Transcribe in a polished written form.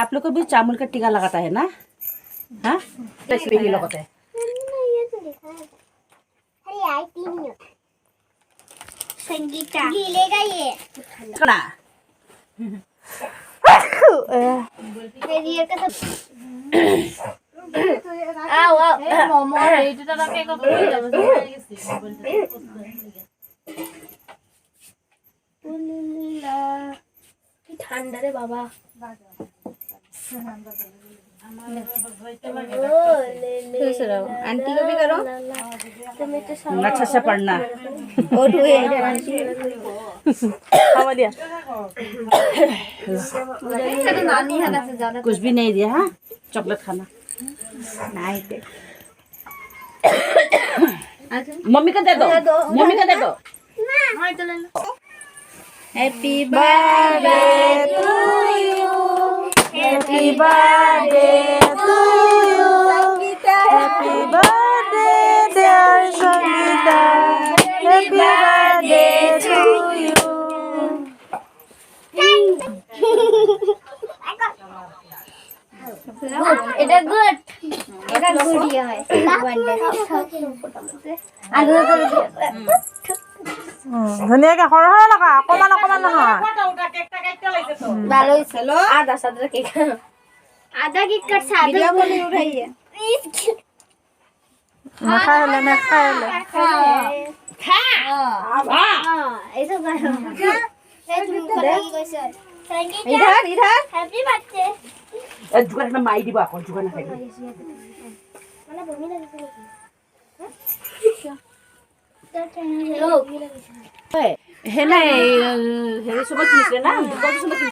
आप लोग को भी चावल का टीका लगाता है ना? हाँ लगाता है। संगीता गिलेगा ये खड़ा आओ आओ মোমো এইটা তাকে কত হয়ে যাবে হয়ে গেছে কি ঠান্ডা রে বাবা आंटी को भी करो अच्छा से पढ़ना और हुए आंटी नानी है ना से ज्यादा कुछ भी नहीं दिया। हाँ चॉकलेट खाना नहीं मम्मी का दे दो, मम्मी का दे दो। Happy birthday to you happy birthday to you happy birthday dear Sangeeta happy birthday to you এটা গুড এটা গুড ইয়ে হয় আলু করে ধুনীয়াকে সৰ সৰ লগা অকমান অকমান নহয় ভালো হইছে আধা সাদা কেক আধা কেক কাট সাদা ভিডিও করে উঠাইয়ে নাখাই হলে নাখাই হলে খা এইসব গানো এই তুমি করে কি কইছ ইধার ইধার হ্যাপি বার্থডে जुगाड़ ना माई दिबा अपन जुगाड़ ना खाई মানে বমি লাগিছে নাকি है ना हेरे सुबह किनले ना दुकान सुबह